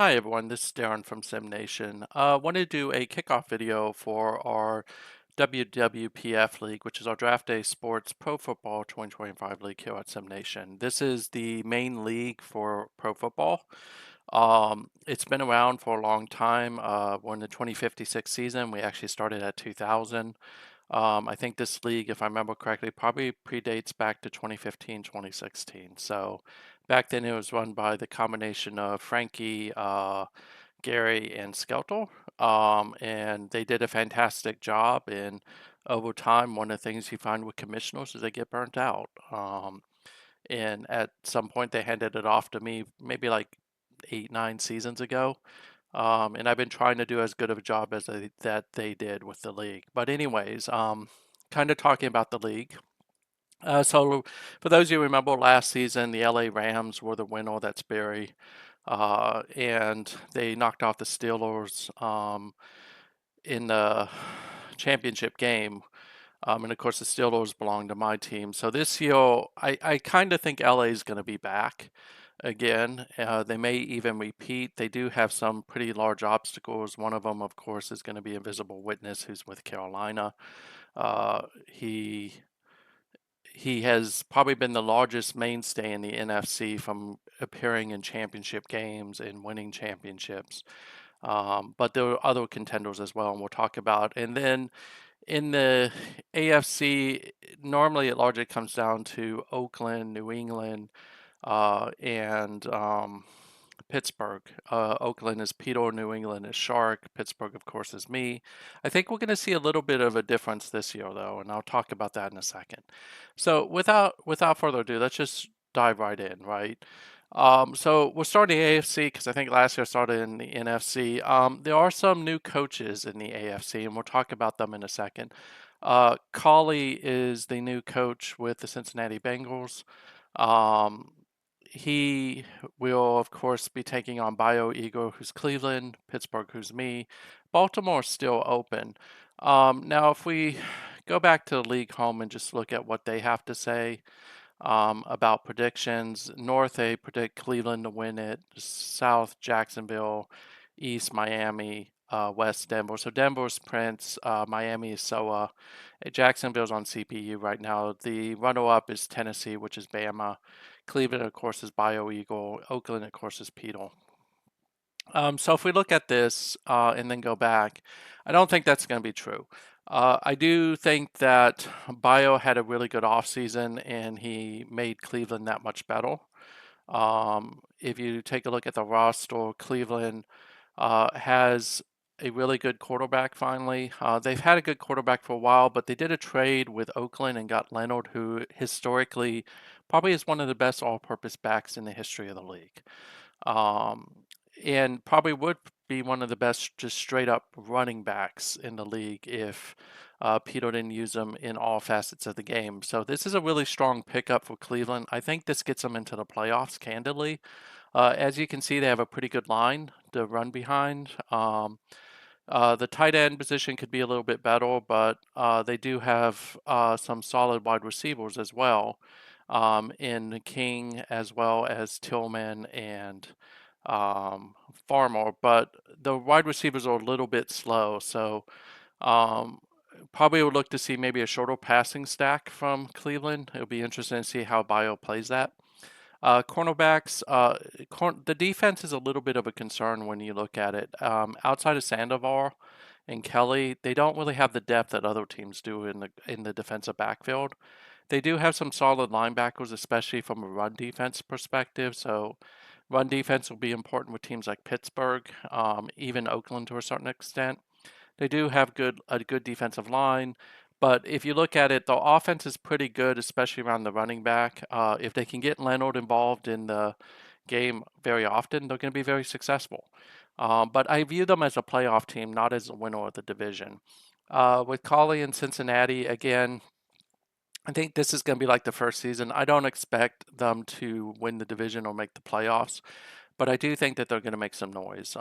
Hi everyone, this is Darren from SimNation. Want to do a kickoff video for our WWPF League, which is our Draft Day Sports Pro Football 2025 League here at SimNation. This is the main league for pro football. It's been around for a long time. We're in the 2056 season. We actually started at 2000. I think this league, if I remember correctly, probably predates back to 2015, 2016. So back then it was run by the combination of Frankie, Gary, and Skelter. And they did a fantastic job. And over time, one of the things you find with commissioners is they get burnt out. And at some point, they handed it off to me, maybe like 8, 9 seasons ago. And I've been trying to do as good of a job as that they did with the league. But anyways, kind of talking about the league. So for those of you who remember last season, the LA Rams were the winner. That's Barry. And they knocked off the Steelers in the championship game. And of course, the Steelers belong to my team. So this year, I kind of think LA is going to be back again. They may even repeat. They do have some pretty large obstacles. One of them, of course, is going to be Invisible Witness, who's with Carolina. Uh, he he has probably been the largest mainstay in the NFC from appearing in championship games and winning championships. But there are other contenders as well, and we'll talk about. And then in the AFC, normally it largely comes down to Oakland, New England, and Pittsburgh. Oakland is Peter, New England is Shark, Pittsburgh, of course, is me. I think we're going to see a little bit of a difference this year, though, and I'll talk about that in a second. So without further ado, let's just dive right in, right? So we'll start in the AFC because I think last year started in the NFC. There are some new coaches in the AFC, and we'll talk about them in a second. Cawley is the new coach with the Cincinnati Bengals. Um, he will, of course, be taking on Bio Eagle, who's Cleveland, Pittsburgh, who's me. Baltimore's still open. Now, if we go back to the league home and just look at what they have to say about predictions, North, they predict Cleveland to win it, South, Jacksonville, East, Miami, West, Denver. So Denver's Prince, Miami is SOA, Jacksonville's on CPU right now. The runner-up is Tennessee, which is Bama. Cleveland, of course, is Bio Eagle. Oakland, of course, is Peter. So if we look at this and then go back, I don't think that's going to be true. I do think that Bio had a really good offseason and he made Cleveland that much better. If you take a look at the roster, Cleveland has a really good quarterback finally. They've had a good quarterback for a while, but they did a trade with Oakland and got Leonard, who historically probably is one of the best all-purpose backs in the history of the league. Um, and probably would be one of the best just straight up running backs in the league if Peter didn't use them in all facets of the game. So this is a really strong pickup for Cleveland. I think this gets them into the playoffs, candidly. As you can see, they have a pretty good line to run behind. The tight end position could be a little bit better, but they do have some solid wide receivers as well, in King as well as Tillman and Farmer. But the wide receivers are a little bit slow, so um, probably would look to see maybe a shorter passing stack from Cleveland. It'll be interesting to see how Bio plays that. Cornerbacks, the defense is a little bit of a concern when you look at it. Outside of Sandoval and Kelly, they don't really have the depth that other teams do in the defensive backfield. They do have some solid linebackers, especially from a run defense perspective. So, run defense will be important with teams like Pittsburgh, even Oakland to a certain extent. They do have a good defensive line, but if you look at it, the offense is pretty good, especially around the running back. If they can get Leonard involved in the game very often, they're going to be very successful. But I view them as a playoff team, not as a winner of the division. With Collie and Cincinnati, again, I think this is going to be like the first season. I don't expect them to win the division or make the playoffs, but I do think that they're going to make some noise.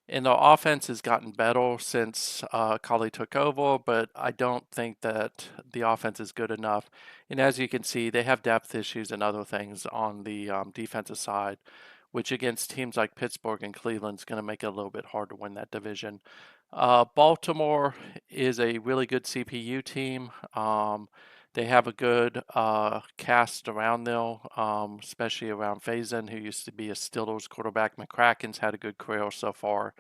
And the offense has gotten better since Collie took over, but I don't think that the offense is good enough. And as you can see, they have depth issues and other things on the defensive side which against teams like Pittsburgh and Cleveland is going to make it a little bit hard to win that division. Baltimore is a really good CPU team. They have a good cast around them, especially around Faison, who used to be a Steelers quarterback. McCracken's had a good career so far.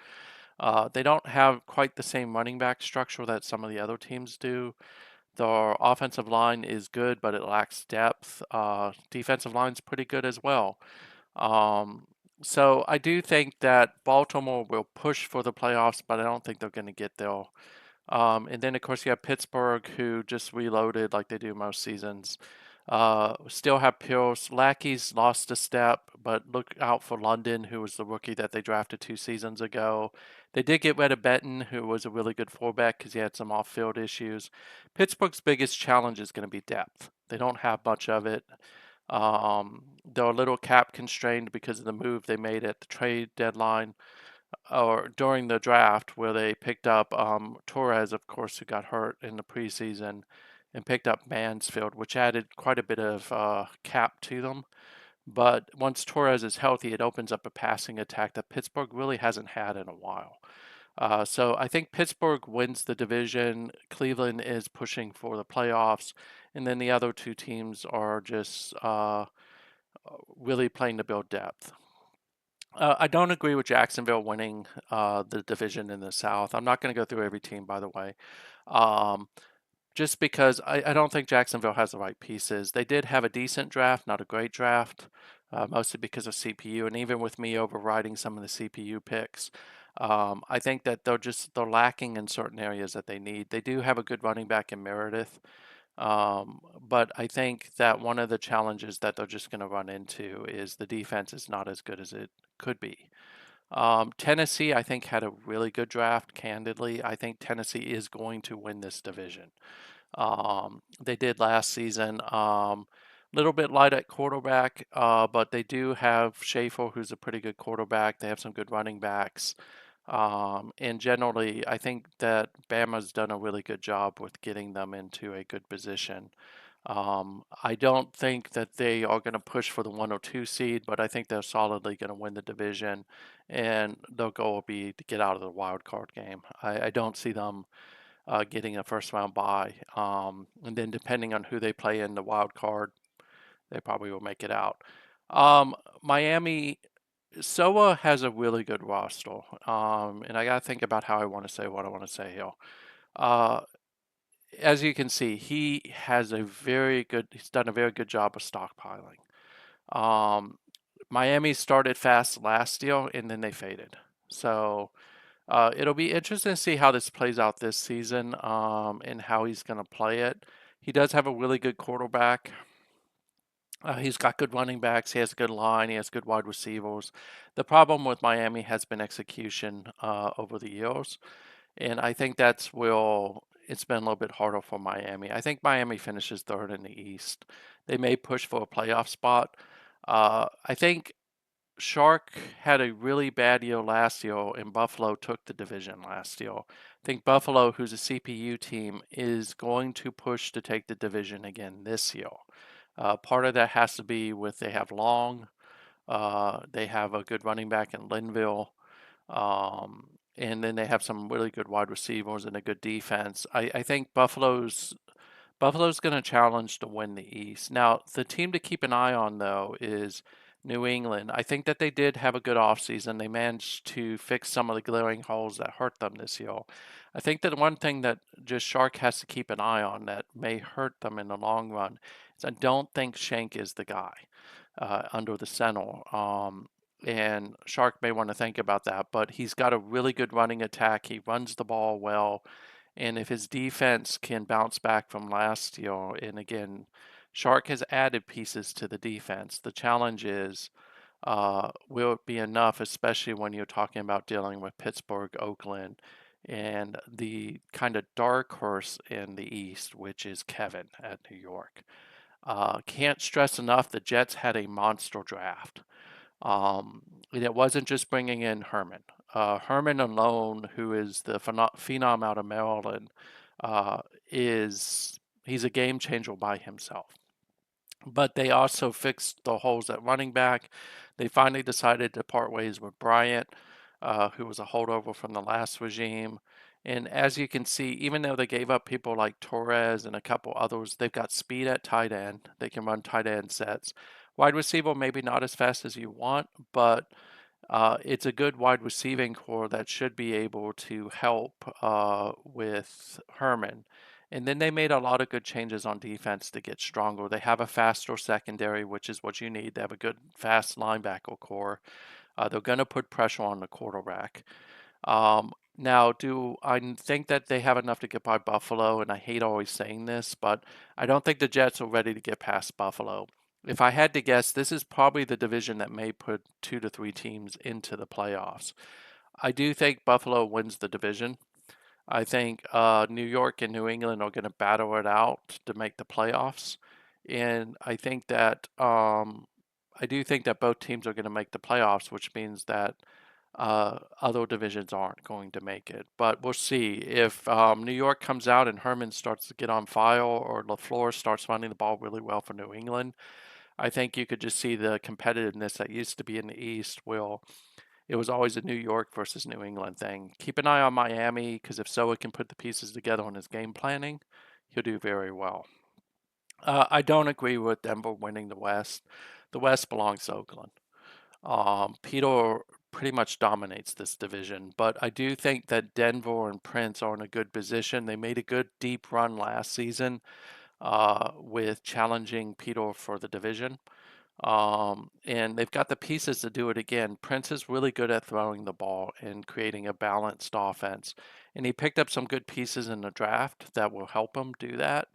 They don't have quite the same running back structure that some of the other teams do. Their offensive line is good, but it lacks depth. Defensive line's pretty good as well. Um, so I do think that Baltimore will push for the playoffs, but I don't think they're going to get there. And then, of course, you have Pittsburgh, who just reloaded like they do most seasons. Still have Pierce. Lackey's lost a step, but look out for London, who was the rookie that they drafted 2 seasons ago. They did get rid of Benton, who was a really good fullback because he had some off-field issues. Pittsburgh's biggest challenge is going to be depth. They don't have much of it. They're a little cap constrained because of the move they made at the trade deadline or during the draft where they picked up Torres, of course, who got hurt in the preseason, and picked up Mansfield, which added quite a bit of cap to them. But once Torres is healthy, it opens up a passing attack that Pittsburgh really hasn't had in a while. So I think Pittsburgh wins the division. Cleveland is pushing for the playoffs, and then the other two teams are just really playing to build depth. I don't agree with Jacksonville winning the division in the South. I'm not going to go through every team, by the way, um, just because I don't think Jacksonville has the right pieces. They did have a decent draft, not a great draft, mostly because of CPU, and even with me overriding some of the CPU picks. I think that they're lacking in certain areas that they need. They do have a good running back in Meredith, but I think that one of the challenges that they're just going to run into is the defense is not as good as it could be. Tennessee, I think, had a really good draft, candidly. I think Tennessee is going to win this division. They did last season. Little bit light at quarterback, but they do have Schaefer, who's a pretty good quarterback. They have some good running backs. And generally, I think that Bama's done a really good job with getting them into a good position. I don't think that they are going to push for the 1 or 2 seed, but I think they're solidly going to win the division, and their goal will be to get out of the wild card game. I don't see them getting a first round bye, and then depending on who they play in the wild card, they probably will make it out. Miami, Soa has a really good roster, and I got to think about how I want to say what I want to say here. Uh, as you can see, he's done a very good job of stockpiling. Um, Miami started fast last year and then they faded. So it'll be interesting to see how this plays out this season and how he's going to play it. He does have a really good quarterback. He's got good running backs. He has a good line. He has good wide receivers. The problem with Miami has been execution over the years. And I think it's been a little bit harder for Miami. I think Miami finishes third in the East. They may push for a playoff spot. I think Shark had a really bad year last year, and Buffalo took the division last year. I think Buffalo, who's a CPU team, is going to push to take the division again this year. Part of that has to be with they have Long, they have a good running back in Linville. And then they have some really good wide receivers and a good defense. I think Buffalo's going to challenge to win the East. Now, the team to keep an eye on, though, is New England. I think that they did have a good offseason. They managed to fix some of the glaring holes that hurt them this year. I think that one thing that just Shark has to keep an eye on that may hurt them in the long run is I don't think Shank is the guy under the center. And Shark may want to think about that, but he's got a really good running attack. He runs the ball well. And if his defense can bounce back from last year, and again, Shark has added pieces to the defense. The challenge is, will it be enough, especially when you're talking about dealing with Pittsburgh, Oakland, and the kind of dark horse in the East, which is Kevin at New York. Can't stress enough the Jets had a monster draft. And it wasn't just bringing in Herman. Herman alone, who is the phenom out of Maryland, he's a game changer by himself. but they also fixed the holes at running back. They finally decided to part ways with Bryant, who was a holdover from the last regime. And as you can see, even though they gave up people like Torres and a couple others, they've got speed at tight end. They can run tight end sets. Wide receiver, maybe not as fast as you want, but it's a good wide receiving core that should be able to help with Herman. And then they made a lot of good changes on defense to get stronger. They have a faster secondary, which is what you need. They have a good, fast linebacker core. They're going to put pressure on the quarterback. Now, do I think that they have enough to get by Buffalo? And I hate always saying this, but I don't think the Jets are ready to get past Buffalo. If I had to guess, this is probably the division that may put 2 to 3 teams into the playoffs. I do think Buffalo wins the division. I think New York and New England are going to battle it out to make the playoffs, and I do think that both teams are going to make the playoffs, which means that other divisions aren't going to make it. But we'll see if New York comes out and Herman starts to get on fire, or LaFleur starts running the ball really well for New England. I think you could just see the competitiveness that used to be in the East will it was always a New York versus New England thing. Keep an eye on Miami because if Soa can put the pieces together on his game planning, he'll do very well. I don't agree with Denver winning the West. The West belongs to Oakland. Peter pretty much dominates this division, but I do think that Denver and Prince are in a good position. They made a good deep run last season with challenging Peter for the division. And they've got the pieces to do it again. Prince is really good at throwing the ball and creating a balanced offense. And he picked up some good pieces in the draft that will help him do that.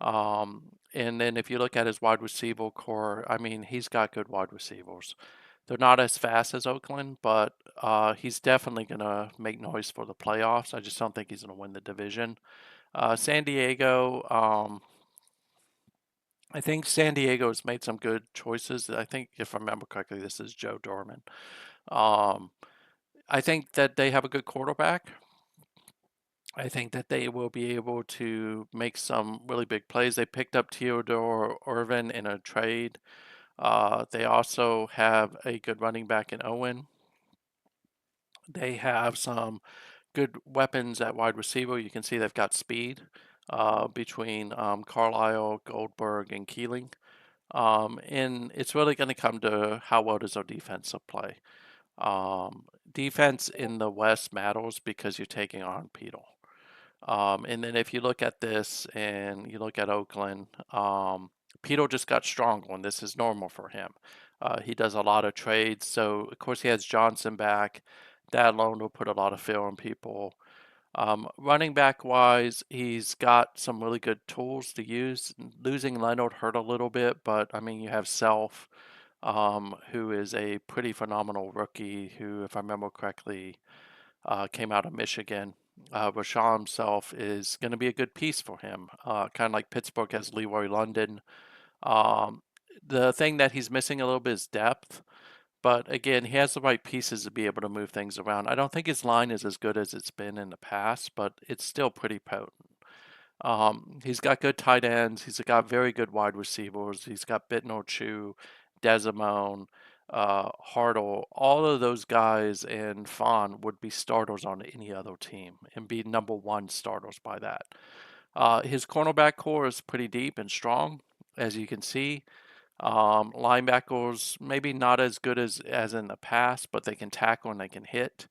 And then if you look at his wide receiver core, I mean, he's got good wide receivers. They're not as fast as Oakland, but he's definitely going to make noise for the playoffs. I just don't think he's going to win the division. San Diego, I think San Diego's made some good choices. I think, if I remember correctly, this is Joe Dorman. Um, I think that they have a good quarterback. I think that they will be able to make some really big plays. They picked up Theodore Irvin in a trade. They also have a good running back in Owen. They have some good weapons at wide receiver. You can see they've got speed between Carlisle, Goldberg, and Keeling. And it's really going to come to how well does our defensive play. Defense in the West matters because you're taking on Peter. And then if you look at this and you look at Oakland, Peter just got stronger, and this is normal for him. He does a lot of trades, so of course he has Johnson back. That alone will put a lot of fear on people. Running back wise, he's got some really good tools to use. Losing Leonard hurt a little bit, but I mean, you have Self, who is a pretty phenomenal rookie who, if I remember correctly, came out of Michigan. Rashawn himself is going to be a good piece for him, kind of like Pittsburgh has Leroy London. Um, the thing that he's missing a little bit is depth. But again, he has the right pieces to be able to move things around. I don't think his line is as good as it's been in the past, but it's still pretty potent. He's got good tight ends. He's got very good wide receivers. He's got Bittner, Chu, Desimone, Hartle. All of those guys and Fawn would be starters on any other team and be number one starters by that. His cornerback core is pretty deep and strong, as you can see. Linebackers maybe not as good as in the past, but they can tackle and they can hit.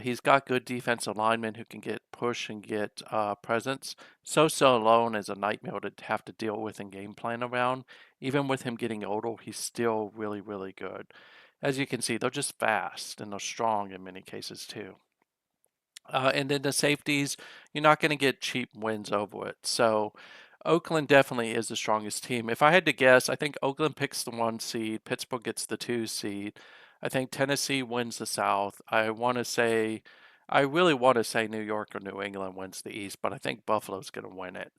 He's got good defensive linemen who can get push and get presence. So alone is a nightmare to have to deal with and game plan around. Even with him getting older, he's still really good. As you can see, they're just fast and they're strong in many cases too. And then the safeties, you're not going to get cheap wins over it. So Oakland definitely is the strongest team. If I had to guess, I think Oakland picks the 1 seed, Pittsburgh gets the 2 seed. I think Tennessee wins the South. I really want to say New York or New England wins the East, but I think Buffalo's going to win it.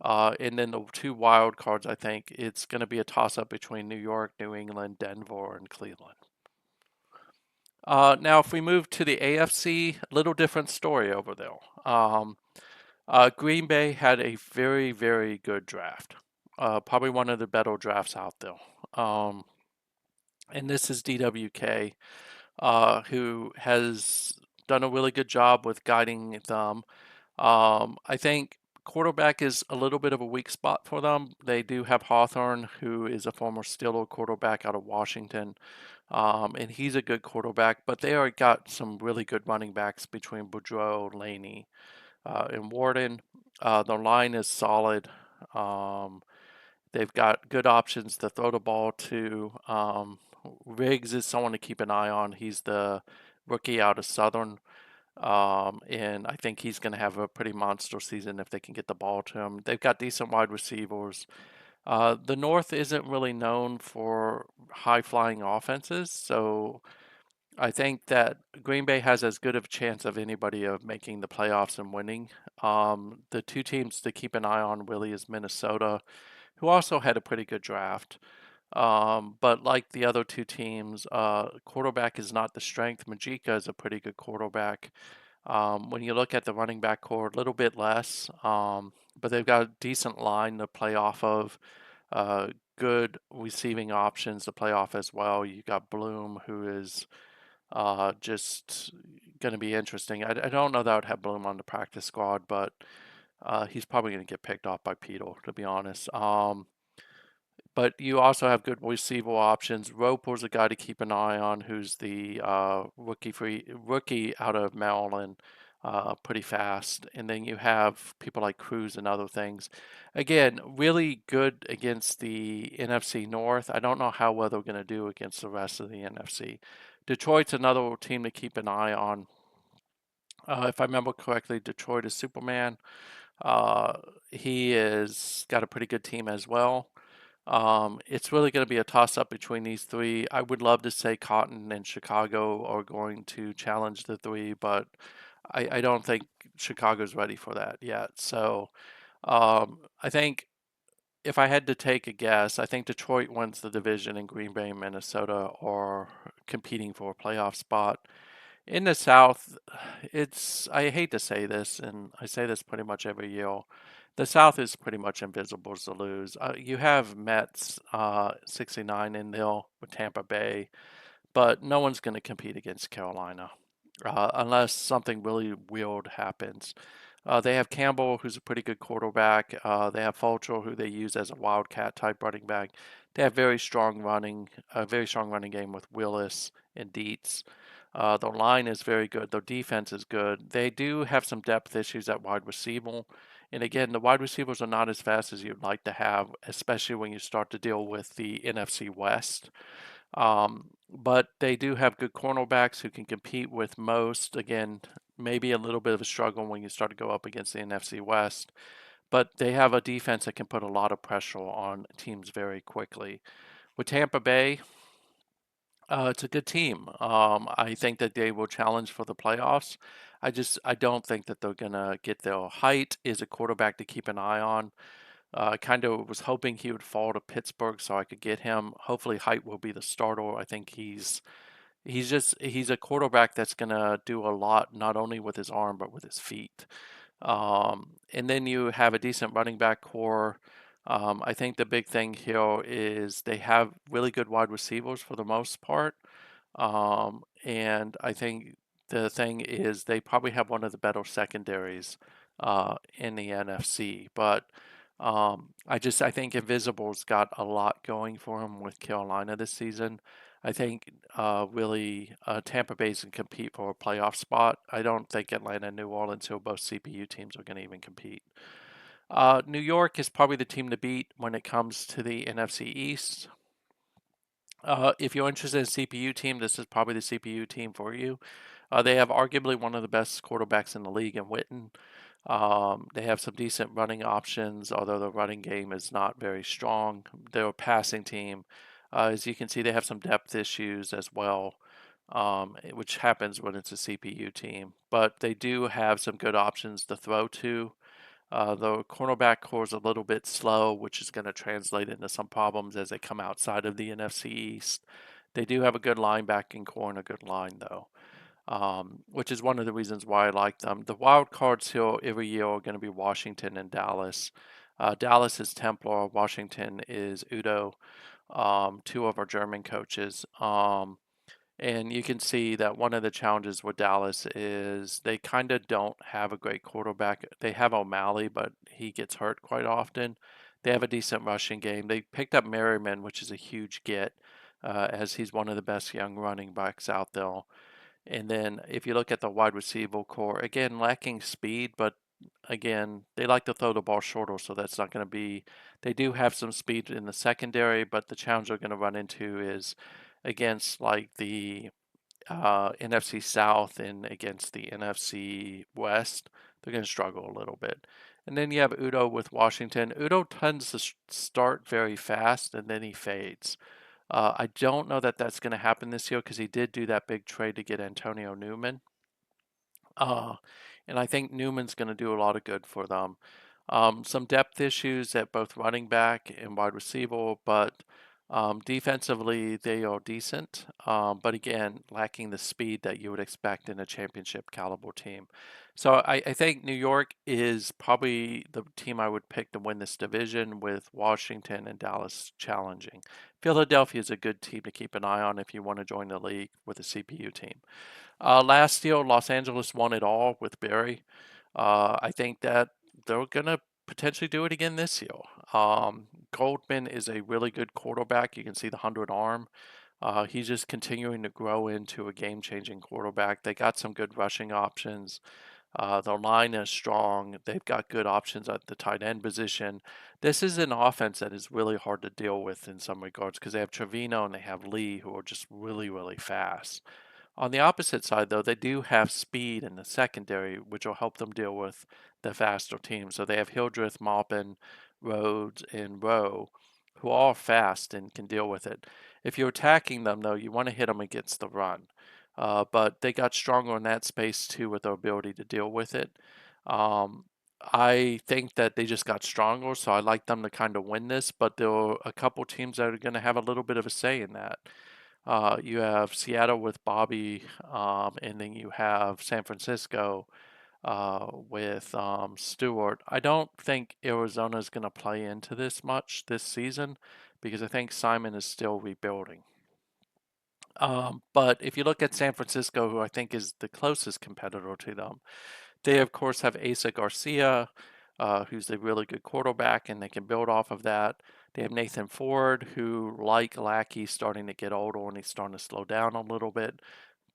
And then the two wild cards, I think it's going to be a toss up between New York, New England, Denver, and Cleveland. Now, if we move to the AFC, a little different story over there. Green Bay had a very good draft. Probably one of the better drafts out there. Um, and this is DWK, who has done a really good job with guiding them. I think quarterback is a little bit of a weak spot for them. They do have Hawthorne, who is a former Steeler quarterback out of Washington, and he's a good quarterback. But they are got some really good running backs between Boudreaux, Laney, and Warden. The line is solid. Um, they've got good options to throw the ball to. Riggs is someone to keep an eye on. He's the rookie out of Southern. And I think he's going to have a pretty monster season if they can get the ball to him. They've got decent wide receivers. The North isn't really known for high flying offenses, so I think that Green Bay has as good of a chance of anybody of making the playoffs and winning. The two teams to keep an eye on really is Minnesota, who also had a pretty good draft. But like the other two teams, quarterback is not the strength. Majika is a pretty good quarterback. When you look at the running back core, a little bit less, but they've got a decent line to play off of. Uh, Good receiving options to play off as well. You got Bloom, who is just going to be interesting. I don't know that I would have Bloom on the practice squad, but he's probably going to get picked off by Peter, to be honest. But you also have good receiver options. Roper's a guy to keep an eye on, who's the rookie out of Maryland, pretty fast. And then you have people like Cruz and other things. Again, really good against the NFC North. I don't know how well they're going to do against the rest of the NFC. Detroit's another team to keep an eye on. If I remember correctly, Detroit is Superman. Uh, he is got a pretty good team as well. It's really going to be a toss up between these three. I would love to say Cotton and Chicago are going to challenge the three, but I don't think Chicago's ready for that yet. So I think if I had to take a guess, I think Detroit wins the division and Green Bay and Minnesota are competing for a playoff spot. In the South, I hate to say this, and I say this pretty much every year. The South is pretty much invisible to lose. You have Mets 69 in there with Tampa Bay, but no one's going to compete against Carolina unless something really weird happens. They have Campbell, who's a pretty good quarterback. They have Fulcher, who they use as a wildcat type running back. They have a very strong running game with Willis and Dietz. Their line is very good. Their defense is good. They do have some depth issues at wide receiver. And again, the wide receivers are not as fast as you'd like to have, especially when you start to deal with the NFC West. But they do have good cornerbacks who can compete with most. Again, maybe a little bit of a struggle when you start to go up against the NFC West. But they have a defense that can put a lot of pressure on teams very quickly. With Tampa Bay, it's a good team. I think that they will challenge for the playoffs. I don't think that they're gonna get their height is a quarterback to keep an eye on. I kind of was hoping he would fall to Pittsburgh so I could get him. Hopefully, Height will be the starter. I think he's a quarterback that's gonna do a lot, not only with his arm but with his feet. And then you have a decent running back core. I think the big thing here is they have really good wide receivers for the most part. And I think the thing is they probably have one of the better secondaries in the NFC. But I think Invisible's got a lot going for him with Carolina this season. I think really Tampa Bay's can compete for a playoff spot. I don't think Atlanta and New Orleans, who are both CPU teams, are going to even compete. New York is probably the team to beat when it comes to the NFC East. If you're interested in CPU team, this is probably the CPU team for you. They have arguably one of the best quarterbacks in the league in Witten. They have some decent running options, although the running game is not very strong. They're a passing team. As you can see, they have some depth issues as well, which happens when it's a CPU team. But they do have some good options to throw to. The cornerback core is a little bit slow, which is going to translate into some problems as they come outside of the NFC East. They do have a good linebacking core and a good line, though, which is one of the reasons why I like them. The wild cards here every year are going to be Washington and Dallas. Dallas is Templar, Washington is Udo, two of our German coaches. And you can see that one of the challenges with Dallas is they kind of don't have a great quarterback. They have O'Malley, but he gets hurt quite often. They have a decent rushing game. They picked up Merriman, which is a huge get, as he's one of the best young running backs out there. And then if you look at the wide receiver core, again, lacking speed, but again, they like to throw the ball shorter, so that's not going to be. They do have some speed in the secondary, but the challenge they're going to run into is against like the NFC South and against the NFC West. They're going to struggle a little bit. And then you have Udo with Washington. Udo tends to start very fast and then he fades. I don't know that that's going to happen this year because he did do that big trade to get Antonio Newman. Uh, and I think Newman's going to do a lot of good for them. Some depth issues at both running back and wide receiver, but defensively they are decent. But again, lacking the speed that you would expect in a championship caliber team. So I think New York is probably the team I would pick to win this division, with Washington and Dallas challenging. Philadelphia is a good team to keep an eye on if you want to join the league with a CPU team. Last year, Los Angeles won it all with Barry. I think that they're going to potentially do it again this year. Goldman is a really good quarterback. You can see the 100 arm. He's just continuing to grow into a game-changing quarterback. They got some good rushing options. Their line is strong. They've got good options at the tight end position. This is an offense that is really hard to deal with in some regards because they have Trevino and they have Lee, who are just really, really fast. On the opposite side, though, they do have speed in the secondary, which will help them deal with the faster teams. So they have Hildreth, Maupin, Rhodes, and Rowe, who are all fast and can deal with it. If you're attacking them, though, you want to hit them against the run. But they got stronger in that space, too, with their ability to deal with it. Um, I think that they just got stronger, so I like them to kind of win this, but there are a couple teams that are going to have a little bit of a say in that. You have Seattle with Bobby, and then you have San Francisco with Stewart. I don't think Arizona is going to play into this much this season because I think Simon is still rebuilding. But if you look at San Francisco, who I think is the closest competitor to them, they of course have Asa Garcia, who's a really good quarterback, and they can build off of that. They have Nathan Ford, who, like Lackey, starting to get older and he's starting to slow down a little bit.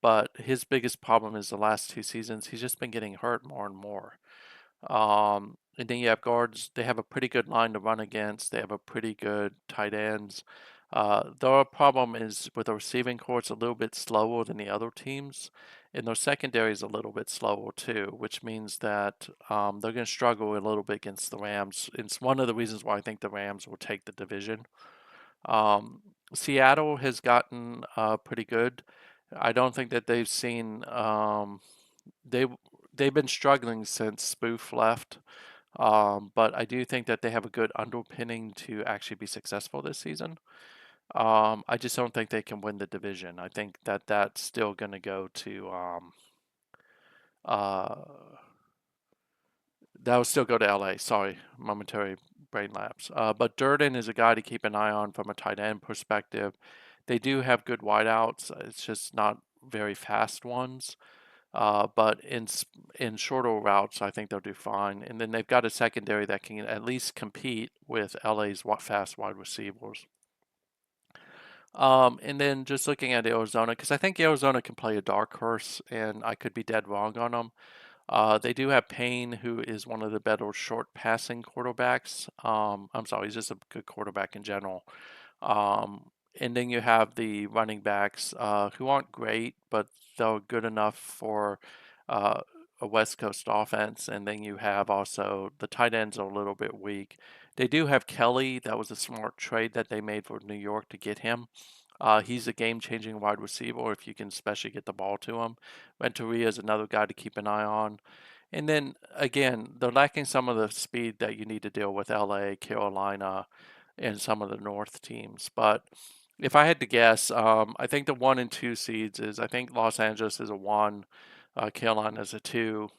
But his biggest problem is the last 2 seasons, he's just been getting hurt more and more. And then you have guards. They have a pretty good line to run against. They have a pretty good tight ends. Their problem is with the receiving core, it's a little bit slower than the other teams, and their secondary is a little bit slower too, which means that they're going to struggle a little bit against the Rams. It's one of the reasons why I think the Rams will take the division. Um, Seattle has gotten pretty good. I don't think that they've seen they they've been struggling since Spoof left. But I do think that they have a good underpinning to actually be successful this season. I just don't think they can win the division. I think that that's still going to go to uh, that will still go to LA. Sorry, momentary brain lapse. But Durden is a guy to keep an eye on from a tight end perspective. They do have good wideouts. It's just not very fast ones. But in shorter routes, I think they'll do fine. And then they've got a secondary that can at least compete with LA's fast wide receivers. And then just looking at Arizona, because I think Arizona can play a dark horse, and I could be dead wrong on them. They do have Payne, who is one of the better short passing quarterbacks. I'm sorry, he's just a good quarterback in general. And then you have the running backs who aren't great, but they're good enough for uh, a West Coast offense. And then you have also the tight ends are a little bit weak. They do have Kelly. That was a smart trade that they made for New York to get him. He's a game-changing wide receiver if you can especially get the ball to him. Renteria is another guy to keep an eye on. And then again, they're lacking some of the speed that you need to deal with LA, Carolina, and some of the North teams. But if I had to guess, I think the 1 and 2 seeds is I think Los Angeles is a 1, Carolina is a 2,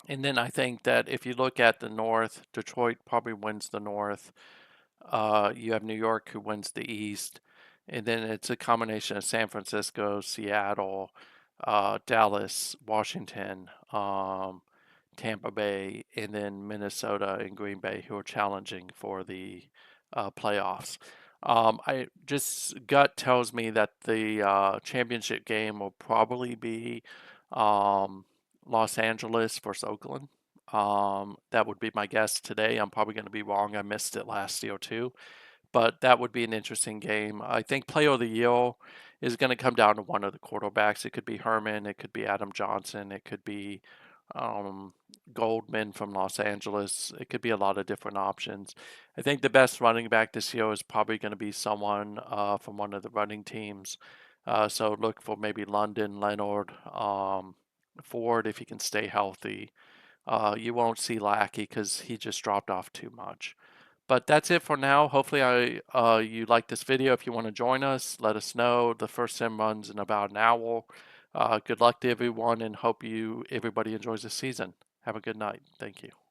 And then I think that if you look at the North, Detroit probably wins the North. You have New York who wins the East, and then it's a combination of San Francisco, Seattle, Dallas, Washington, Tampa Bay, and then Minnesota and Green Bay who are challenging for the playoffs. I just gut tells me that the championship game will probably be um, Los Angeles versus Oakland. That would be my guess today. I'm probably going to be wrong. I missed it last year too, but that would be an interesting game. I think player of the year is going to come down to one of the quarterbacks. It could be Herman, it could be Adam Johnson, it could be um, Goldman from Los Angeles. It could be a lot of different options. I think the best running back this year is probably going to be someone from one of the running teams. So look for maybe London, Leonard, Ford if he can stay healthy. You won't see Lackey because he just dropped off too much. But that's it for now. Hopefully, you like this video. If you want to join us, let us know. The first sim runs in about an hour. Good luck to everyone, and hope everybody enjoys the season. Have a good night. Thank you.